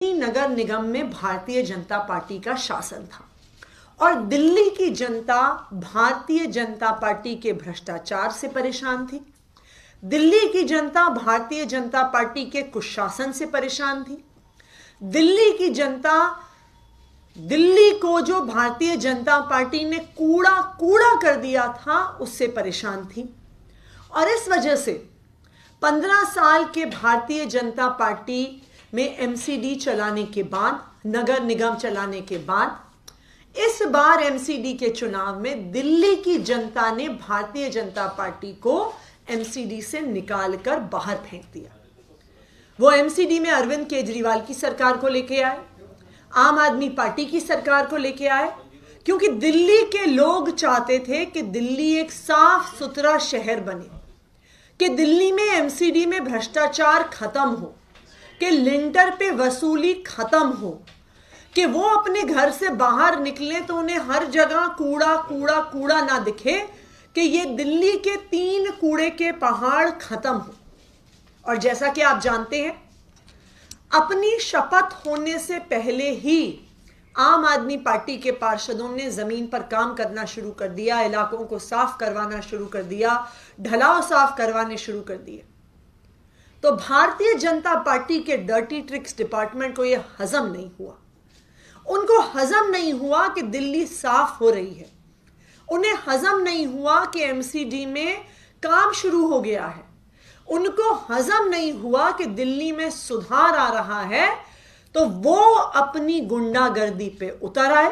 नगर निगम में भारतीय जनता पार्टी का शासन था और दिल्ली की जनता भारतीय जनता पार्टी के भ्रष्टाचार से परेशान थी। दिल्ली की जनता भारतीय जनता पार्टी के कुशासन से परेशान थी। दिल्ली की जनता दिल्ली को जो भारतीय जनता पार्टी ने कूड़ा कूड़ा कर दिया था उससे परेशान थी। और इस वजह से 15 साल के भारतीय जनता पार्टी में एमसीडी चलाने के बाद, नगर निगम चलाने के बाद, इस बार एमसीडी के चुनाव में दिल्ली की जनता ने भारतीय जनता पार्टी को एमसीडी से निकालकर बाहर फेंक दिया। वो एमसीडी में अरविंद केजरीवाल की सरकार को लेके आए, आम आदमी पार्टी की सरकार को लेके आए, क्योंकि दिल्ली के लोग चाहते थे कि दिल्ली एक साफ सुथरा शहर बने, कि दिल्ली में एमसीडी में भ्रष्टाचार खत्म हो, कि लिंटर पे वसूली खत्म हो, कि वो अपने घर से बाहर निकले तो उन्हें हर जगह कूड़ा कूड़ा कूड़ा ना दिखे, कि ये दिल्ली के 3 कूड़े के पहाड़ खत्म हो। और जैसा कि आप जानते हैं, अपनी शपथ होने से पहले ही आम आदमी पार्टी के पार्षदों ने जमीन पर काम करना शुरू कर दिया, इलाकों को साफ करवाना शुरू कर दिया, ढलाव साफ करवाने शुरू कर दिए। तो भारतीय जनता पार्टी के डर्टी ट्रिक्स डिपार्टमेंट को यह हजम नहीं हुआ। उनको हजम नहीं हुआ कि दिल्ली साफ हो रही है, उन्हें हजम नहीं हुआ कि एमसीडी में काम शुरू हो गया है, उनको हजम नहीं हुआ कि दिल्ली में सुधार आ रहा है। तो वो अपनी गुंडागर्दी पे उतर आए,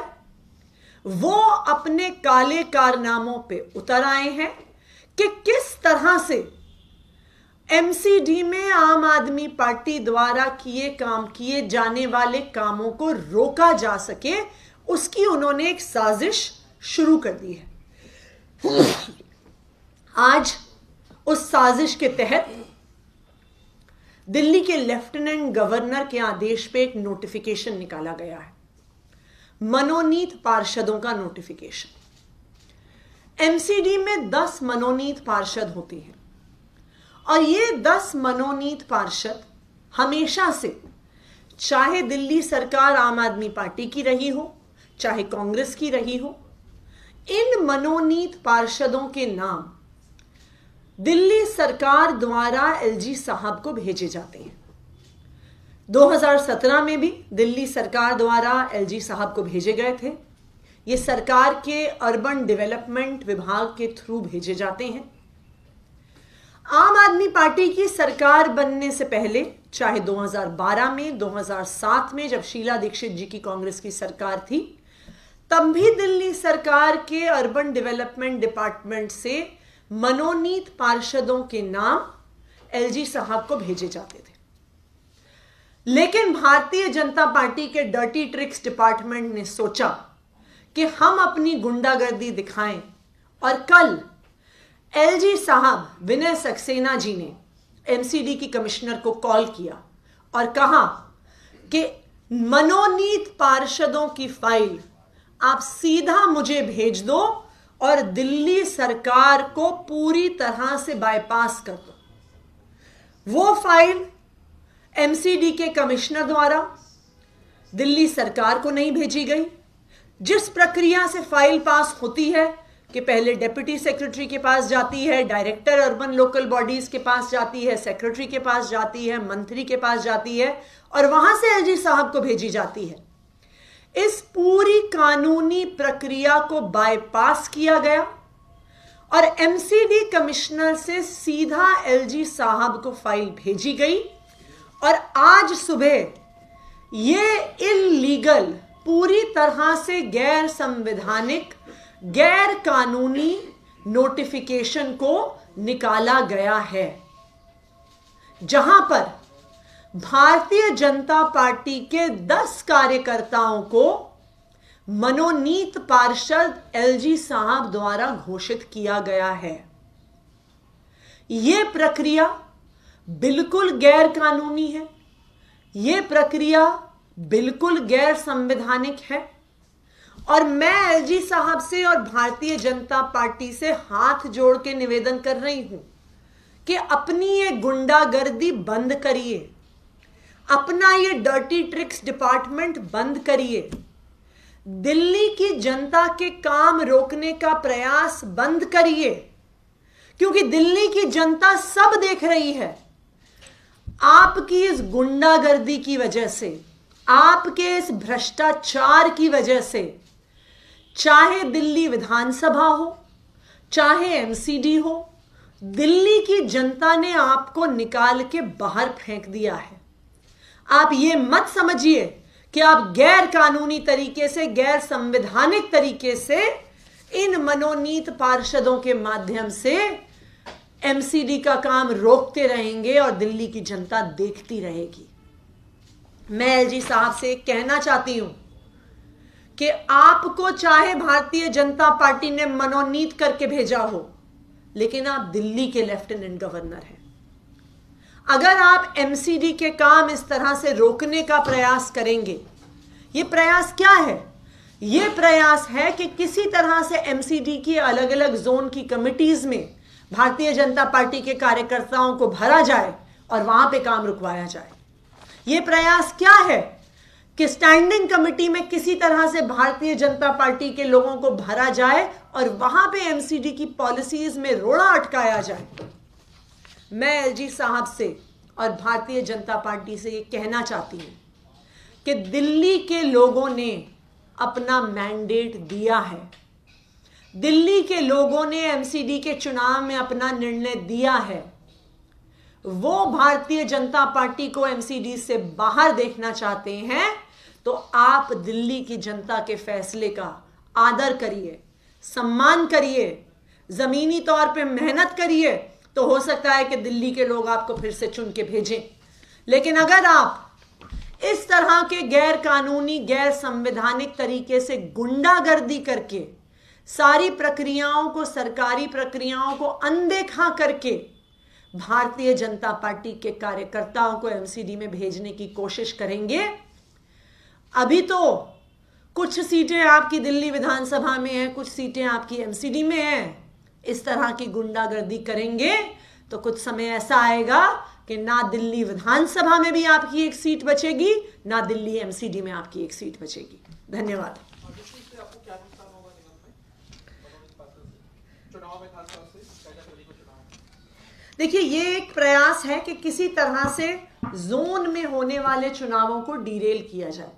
वो अपने काले कारनामों पे उतर आए हैं कि किस तरह से एमसीडी में आम आदमी पार्टी द्वारा किए जाने वाले कामों को रोका जा सके, उसकी उन्होंने एक साजिश शुरू कर दी है। आज उस साजिश के तहत दिल्ली के लेफ्टिनेंट गवर्नर के आदेश पे एक नोटिफिकेशन निकाला गया है, मनोनीत पार्षदों का नोटिफिकेशन। एमसीडी में 10 मनोनीत पार्षद होते हैं और ये 10 मनोनीत पार्षद हमेशा से, चाहे दिल्ली सरकार आम आदमी पार्टी की रही हो, चाहे कांग्रेस की रही हो, इन मनोनीत पार्षदों के नाम दिल्ली सरकार द्वारा एलजी साहब को भेजे जाते हैं। 2017 में भी दिल्ली सरकार द्वारा एलजी साहब को भेजे गए थे। ये सरकार के अर्बन डेवलपमेंट विभाग के थ्रू भेजे जाते हैं। आम आदमी पार्टी की सरकार बनने से पहले, चाहे 2012 में, 2007 में जब शीला दीक्षित जी की कांग्रेस की सरकार थी, तब भी दिल्ली सरकार के अर्बन डेवलपमेंट डिपार्टमेंट से मनोनीत पार्षदों के नाम एलजी साहब को भेजे जाते थे। लेकिन भारतीय जनता पार्टी के डर्टी ट्रिक्स डिपार्टमेंट ने सोचा कि हम अपनी गुंडागर्दी दिखाएं, और कल एलजी साहब विनय सक्सेना जी ने एमसीडी की कमिश्नर को कॉल किया और कहा कि मनोनीत पार्षदों की फाइल आप सीधा मुझे भेज दो और दिल्ली सरकार को पूरी तरह से बाईपास कर दो। वो फाइल एमसीडी के कमिश्नर द्वारा दिल्ली सरकार को नहीं भेजी गई। जिस प्रक्रिया से फाइल पास होती है कि पहले डिप्टी सेक्रेटरी के पास जाती है, डायरेक्टर अर्बन लोकल बॉडीज के पास जाती है, सेक्रेटरी के पास जाती है, मंत्री के पास जाती है और वहां से एलजी साहब को भेजी जाती है। इस पूरी कानूनी प्रक्रिया को बाईपास किया गया और एमसीडी कमिश्नर से सीधा एलजी साहब को फाइल भेजी गई। और आज सुबह ये इल्लीगल, पूरी तरह से गैर संवैधानिक, गैर कानूनी नोटिफिकेशन को निकाला गया है, जहां पर भारतीय जनता पार्टी के 10 कार्यकर्ताओं को मनोनीत पार्षद एलजी साहब द्वारा घोषित किया गया है। यह प्रक्रिया बिल्कुल गैर कानूनी है, यह प्रक्रिया बिल्कुल गैर संवैधानिक है। और मैं एलजी साहब से और भारतीय जनता पार्टी से हाथ जोड़ के निवेदन कर रही हूं कि अपनी ये गुंडागर्दी बंद करिए। अपना ये डर्टी ट्रिक्स डिपार्टमेंट बंद करिए। दिल्ली की जनता के काम रोकने का प्रयास बंद करिए, क्योंकि दिल्ली की जनता सब देख रही है। आपकी इस गुंडागर्दी की वजह से, आपके इस भ्रष्टाचार की वजह से, चाहे दिल्ली विधानसभा हो, चाहे एमसीडी हो, दिल्ली की जनता ने आपको निकाल के बाहर फेंक दिया है। आप ये मत समझिए कि आप गैर कानूनी तरीके से, गैर संवैधानिक तरीके से इन मनोनीत पार्षदों के माध्यम से एमसीडी का काम रोकते रहेंगे और दिल्ली की जनता देखती रहेगी। मैं एलजी साहब से कहना चाहती हूं कि आपको चाहे भारतीय जनता पार्टी ने मनोनीत करके भेजा हो, लेकिन आप दिल्ली के लेफ्टिनेंट गवर्नर हैं। अगर आप एमसीडी के काम इस तरह से रोकने का प्रयास करेंगे, ये प्रयास क्या है? ये प्रयास है कि किसी तरह से एमसीडी की अलग अलग जोन की कमिटीज में भारतीय जनता पार्टी के कार्यकर्ताओं को भरा जाए और वहां पे काम रुकवाया जाए। ये प्रयास क्या है कि स्टैंडिंग कमेटी में किसी तरह से भारतीय जनता पार्टी के लोगों को भरा जाए और वहां पे एमसीडी की पॉलिसीज में रोड़ा अटकाया जाए। मैं एलजी साहब से और भारतीय जनता पार्टी से ये कहना चाहती हूं कि दिल्ली के लोगों ने अपना मैंडेट दिया है। दिल्ली के लोगों ने एमसीडी के चुनाव में अपना निर्णय दिया है। वो भारतीय जनता पार्टी को एमसीडी से बाहर देखना चाहते हैं, तो आप दिल्ली की जनता के फैसले का आदर करिए, सम्मान करिए, जमीनी तौर पे मेहनत करिए, तो हो सकता है कि दिल्ली के लोग आपको फिर से चुन के भेजें। लेकिन अगर आप इस तरह के गैर कानूनी, गैर संवैधानिक तरीके से गुंडागर्दी करके, सारी प्रक्रियाओं को, सरकारी प्रक्रियाओं को अनदेखा करके भारतीय जनता पार्टी के कार्यकर्ताओं को एमसीडी में भेजने की कोशिश करेंगे, अभी तो कुछ सीटें आपकी दिल्ली विधानसभा में हैं, कुछ सीटें आपकी एमसीडी में हैं, इस तरह की गुंडागर्दी करेंगे तो कुछ समय ऐसा आएगा कि ना दिल्ली विधानसभा में भी आपकी एक सीट बचेगी, ना दिल्ली एमसीडी में आपकी एक सीट बचेगी। धन्यवाद। देखिए, ये एक प्रयास है कि किसी तरह से जोन में होने वाले चुनावों को डीरेल किया जाए,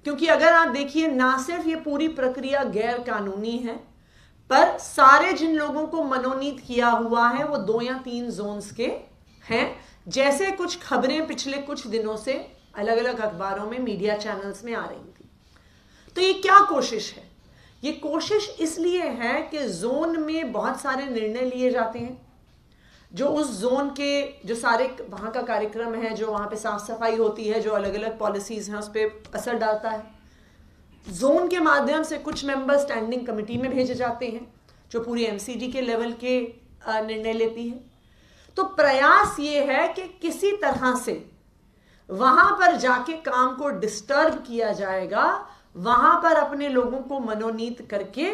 क्योंकि अगर आप देखिए, ना सिर्फ ये पूरी प्रक्रिया गैर कानूनी है, पर सारे जिन लोगों को मनोनीत किया हुआ है वो 2 या 3 जोन्स के हैं। जैसे कुछ खबरें पिछले कुछ दिनों से अलग अलग अखबारों में, मीडिया चैनल्स में आ रही थी। तो ये क्या कोशिश है? ये कोशिश इसलिए है कि जोन में बहुत सारे निर्णय लिए जाते हैं, जो उस जोन के जो सारे वहाँ का कार्यक्रम है, जो वहाँ पे साफ सफाई होती है, जो अलग अलग पॉलिसीज हैं, उस पर असर डालता है। जोन के माध्यम से कुछ मेंबर स्टैंडिंग कमेटी में भेजे जाते हैं, जो पूरी एमसीडी के लेवल के निर्णय लेती है। तो प्रयास ये है कि किसी तरह से वहां पर जाके काम को डिस्टर्ब किया जाएगा, वहां पर अपने लोगों को मनोनीत करके,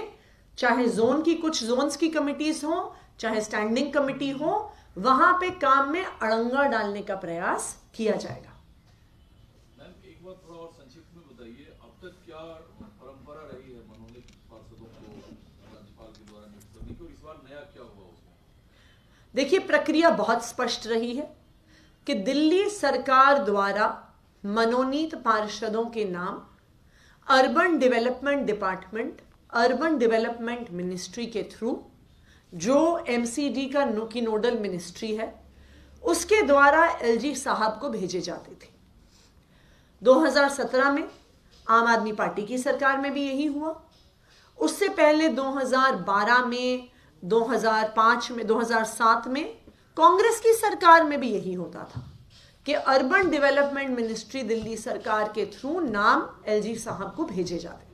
चाहे जोन की कुछ जोन्स की कमिटीज हो, चाहे स्टैंडिंग कमेटी हो, वहां पे काम में अड़ंगा डालने का प्रयास किया जाएगा। मैम, एक बार थोड़ा और संक्षिप्त में बताइए, अब तक क्या परंपरा रही है मनोनीत पार्षदों को राज्यपाल के द्वारा नियुक्त करने की, और इस बार नया क्या हुआ उसमें? देखिए, प्रक्रिया बहुत स्पष्ट रही है कि दिल्ली सरकार द्वारा मनोनीत पार्षदों के नाम urban development department, urban development ministry के थ्रू, जो एमसीडी का की नोडल मिनिस्ट्री है, उसके द्वारा एलजी साहब को भेजे जाते थे। 2017 में आम आदमी पार्टी की सरकार में भी यही हुआ। उससे पहले 2012 में, 2005 में, 2007 में कांग्रेस की सरकार में भी यही होता था कि अर्बन डेवलपमेंट मिनिस्ट्री दिल्ली सरकार के थ्रू नाम एलजी साहब को भेजे जाते थे।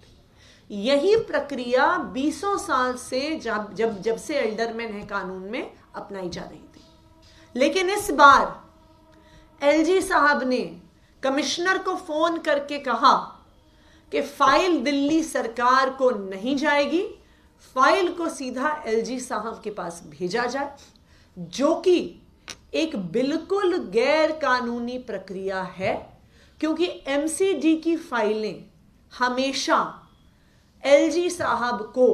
यही प्रक्रिया 20 साल से जब से एल्डरमैन है कानून में अपनाई जा रही थी। लेकिन इस बार एलजी साहब ने कमिश्नर को फोन करके कहा कि फाइल दिल्ली सरकार को नहीं जाएगी, फाइल को सीधा एलजी साहब के पास भेजा जाए, जो कि एक बिल्कुल गैर कानूनी प्रक्रिया है। क्योंकि एमसीडी की फाइलें हमेशा एलजी साहब को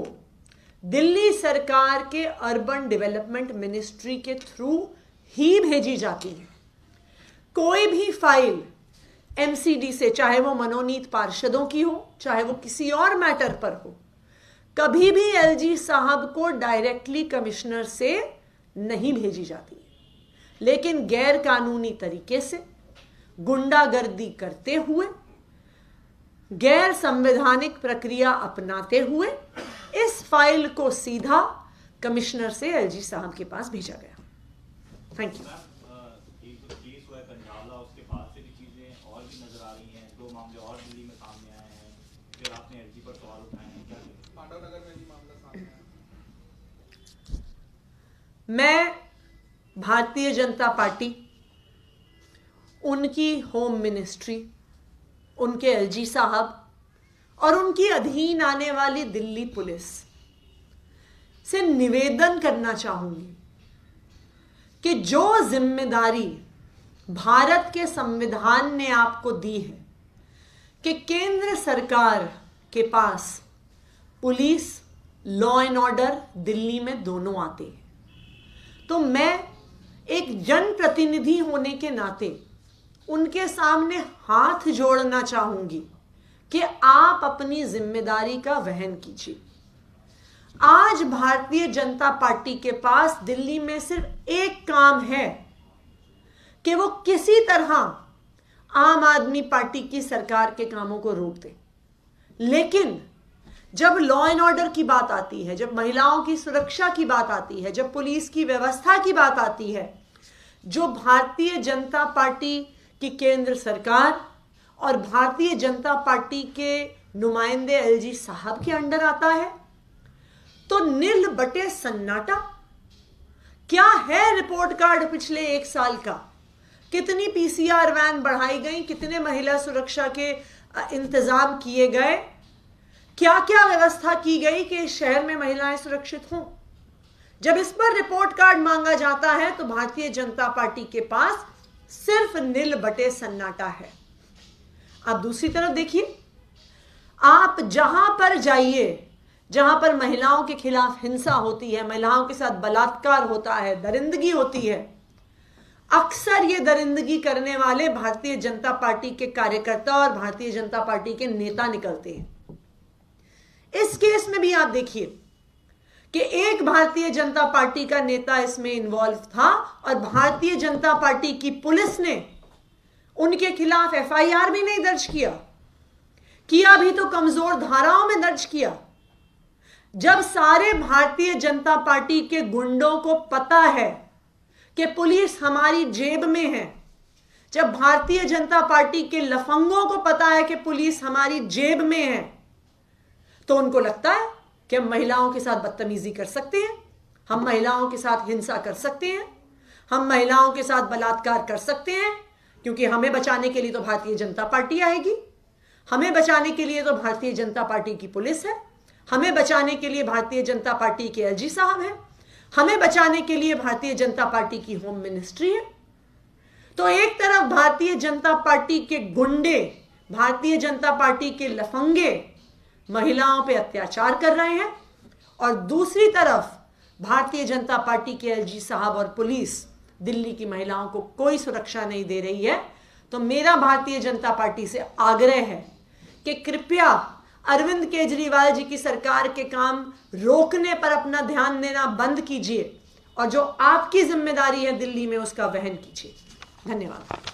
दिल्ली सरकार के अर्बन डेवलपमेंट मिनिस्ट्री के थ्रू ही भेजी जाती है। कोई भी फाइल एमसीडी से, चाहे वो मनोनीत पार्षदों की हो, चाहे वो किसी और मैटर पर हो, कभी भी एलजी साहब को डायरेक्टली कमिश्नर से नहीं भेजी जाती है। लेकिन गैर कानूनी तरीके से, गुंडागर्दी करते हुए, गैर संवैधानिक प्रक्रिया अपनाते हुए इस फाइल को सीधा कमिश्नर से एलजी साहब के पास भेजा गया। Thank you. उसके बाद से भी चीजें और भी नजर आ रही हैं, 2 मामले और दिल्ली में सामने आए हैं, फिर आपने एलजी पर सवाल उठाए हैं, क्या पांडवनगर में भी मामला सामने आया? मैं भारतीय जनता पार्टी, उनकी होम मिनिस्ट्री, उनके एलजी साहब और उनकी अधीन आने वाली दिल्ली पुलिस से निवेदन करना चाहूंगी कि जो जिम्मेदारी भारत के संविधान ने आपको दी है कि केंद्र सरकार के पास police, law and order Delhi में दोनों आते हैं, तो मैं एक जनप्रतिनिधि होने के नाते उनके सामने हाथ जोड़ना चाहूंगी कि आप अपनी जिम्मेदारी का वहन कीजिए। आज भारतीय जनता पार्टी के पास दिल्ली में सिर्फ एक काम है कि वो किसी तरह आम आदमी पार्टी की सरकार के कामों को रोक दे। लेकिन जब लॉ एंड ऑर्डर की बात आती है, जब महिलाओं की सुरक्षा की बात आती है, जब पुलिस की व्यवस्था की बात आती है, जो भारतीय जनता पार्टी की केंद्र सरकार और भारतीय जनता पार्टी के नुमाइंदे एलजी साहब के अंडर आता है, तो नील बटे सन्नाटा। क्या है रिपोर्ट कार्ड पिछले 1 साल का? कितनी पीसीआर वैन बढ़ाई गई, कितने महिला सुरक्षा के इंतजाम किए गए, क्या क्या व्यवस्था की गई कि इस शहर में महिलाएं सुरक्षित हों? जब इस पर रिपोर्ट कार्ड मांगा जाता है तो भारतीय जनता पार्टी के पास सिर्फ नील बटे सन्नाटा है। आप दूसरी तरफ देखिए, आप जहां पर जाइए, जहां पर महिलाओं के खिलाफ हिंसा होती है, महिलाओं के साथ बलात्कार होता है, दरिंदगी होती है, अक्सर ये दरिंदगी करने वाले भारतीय जनता पार्टी के कार्यकर्ता और भारतीय जनता पार्टी के नेता निकलते हैं। इस केस में भी आप देखिए कि एक भारतीय जनता पार्टी का नेता इसमें इन्वॉल्व था और भारतीय जनता पार्टी की पुलिस ने उनके खिलाफ एफआईआर भी नहीं दर्ज किया भी तो कमजोर धाराओं में दर्ज किया। जब सारे भारतीय जनता पार्टी के गुंडों को पता है कि पुलिस हमारी जेब में है, जब भारतीय जनता पार्टी के लफंगों को पता है कि पुलिस हमारी जेब में है, तो उनको लगता है कि हम महिलाओं के साथ बदतमीजी कर सकते हैं, हम महिलाओं के साथ हिंसा कर सकते हैं, हम महिलाओं के साथ बलात्कार कर सकते हैं, क्योंकि हमें बचाने के लिए तो भारतीय जनता पार्टी आएगी, हमें बचाने के लिए तो भारतीय जनता पार्टी की पुलिस है, हमें बचाने के लिए भारतीय जनता पार्टी के एलजी साहब हैं, हमें बचाने के लिए भारतीय जनता पार्टी की होम मिनिस्ट्री है। तो एक तरफ भारतीय जनता पार्टी के गुंडे, भारतीय जनता पार्टी के लफंगे महिलाओं पे अत्याचार कर रहे हैं और दूसरी तरफ भारतीय जनता पार्टी के एलजी साहब और पुलिस दिल्ली की महिलाओं को कोई सुरक्षा नहीं दे रही है। तो मेरा भारतीय जनता पार्टी से आग्रह है कि कृपया अरविंद केजरीवाल जी की सरकार के काम रोकने पर अपना ध्यान देना बंद कीजिए और जो आपकी जिम्मेदारी है दिल्ली में उसका वहन कीजिए। धन्यवाद।